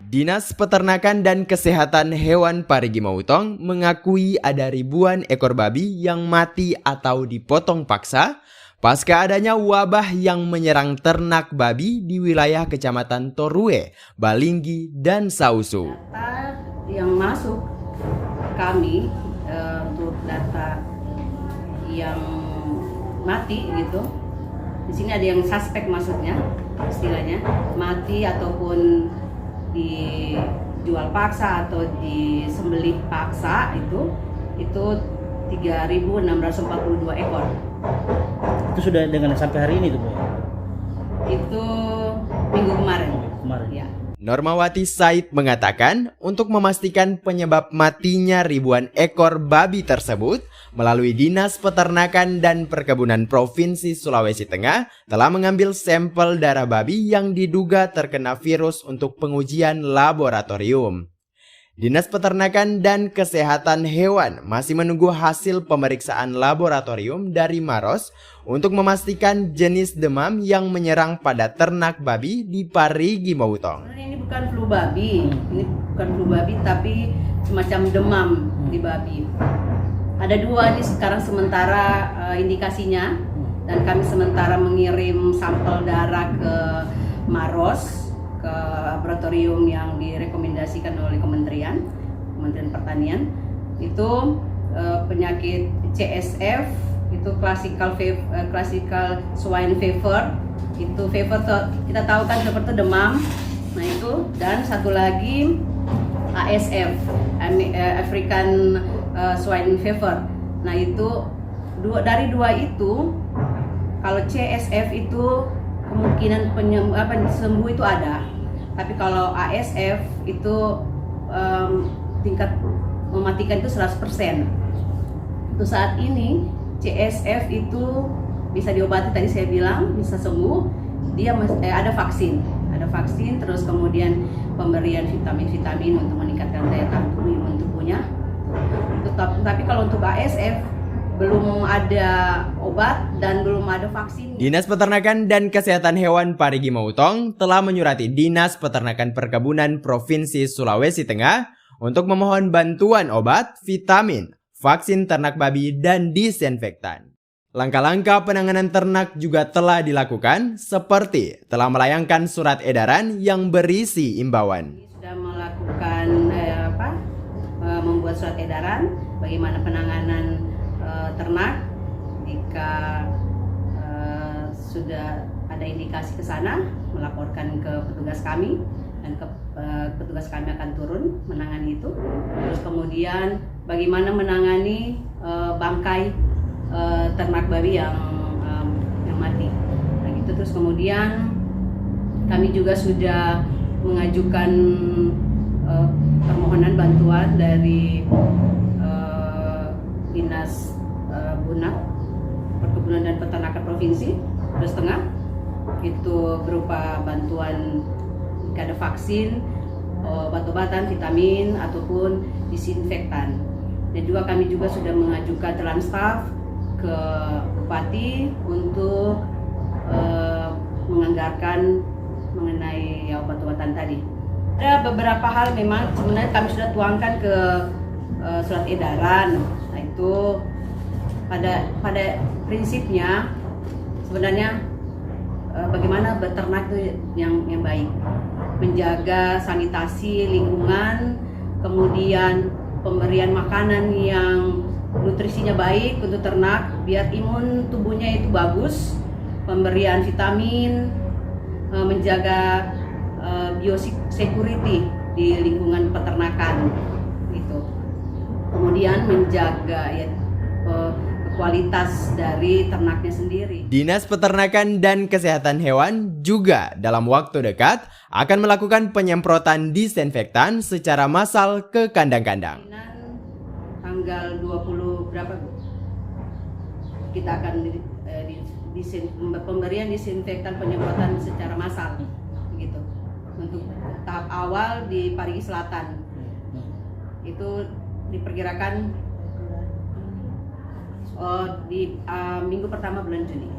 Dinas Peternakan dan Kesehatan Hewan Parigi Mautong mengakui ada ribuan ekor babi yang mati atau dipotong paksa pasca adanya wabah yang menyerang ternak babi di wilayah Kecamatan Torue, Balinggi, dan Sausu. Data yang masuk kami untuk data yang mati gitu, di sini ada yang suspek maksudnya, istilahnya mati ataupun dijual paksa atau disembelih paksa itu 3.642 ekor. Itu sudah dengan sampai hari ini tuh, Bu? Itu minggu kemarin. Ya. Normawati Said mengatakan untuk memastikan penyebab matinya ribuan ekor babi tersebut, melalui Dinas Peternakan dan Perkebunan Provinsi Sulawesi Tengah telah mengambil sampel darah babi yang diduga terkena virus untuk pengujian laboratorium. Dinas Peternakan dan Kesehatan Hewan masih menunggu hasil pemeriksaan laboratorium dari Maros untuk memastikan jenis demam yang menyerang pada ternak babi di Parigi Mautong. Ini bukan flu babi, tapi semacam demam di babi. Ada dua nih sekarang sementara indikasinya, dan kami sementara mengirim sampel darah ke Maros, ke laboratorium yang direkomendasikan oleh Kementerian Pertanian. Itu penyakit CSF, itu classical swine fever. Itu fever kita tahu kan seperti demam. Nah itu, dan satu lagi ASF, African swine fever. Nah itu dari dua itu, kalau CSF itu kemungkinan sembuh itu ada, tapi kalau ASF itu tingkat mematikan itu 100%. Untuk saat ini CSF itu bisa diobati, tadi saya bilang bisa sembuh. Dia ada vaksin, terus kemudian pemberian vitamin untuk meningkatkan daya tahan tubuh, imun tubuhnya. Tapi kalau untuk ASF belum ada obat dan belum ada vaksin. Dinas Peternakan dan Kesehatan Hewan Parigi Mautong telah menyurati Dinas Peternakan Perkebunan Provinsi Sulawesi Tengah untuk memohon bantuan obat, vitamin, vaksin ternak babi, dan disinfektan. Langkah-langkah penanganan ternak juga telah dilakukan, seperti telah melayangkan surat edaran yang berisi imbauan. Sudah melakukan membuat surat edaran bagaimana penanganan ternak jika sudah ada indikasi ke sana, melaporkan ke petugas kami, dan petugas kami akan turun menangani itu. Terus kemudian bagaimana menangani bangkai ternak babi yang mati. Nah, gitu. Terus kemudian kami juga sudah mengajukan permohonan bantuan dari Dinas Perkebunan dan Peternakan Provinsi Sulawesi Tengah, itu berupa bantuan jika ada vaksin, obat-obatan, vitamin, ataupun disinfektan. Dan juga kami juga sudah mengajukan Transstaff ke Bupati untuk menganggarkan mengenai obat-obatan tadi. Ada beberapa hal memang sebenarnya kami sudah tuangkan ke surat edaran. Nah itu pada prinsipnya sebenarnya bagaimana beternak itu yang baik, menjaga sanitasi lingkungan, kemudian pemberian makanan yang nutrisinya baik untuk ternak biar imun tubuhnya itu bagus, pemberian vitamin, menjaga biosecurity di lingkungan peternakan itu, kemudian menjaga kualitas dari ternaknya sendiri. Dinas Peternakan dan Kesehatan Hewan juga dalam waktu dekat akan melakukan penyemprotan disinfektan secara massal ke kandang-kandang. Tanggal 20 berapa kita akan pemberian disinfektan penyemprotan secara massal gitu. Untuk tahap awal di Parigi Selatan itu diperkirakan di minggu pertama bulan Juni.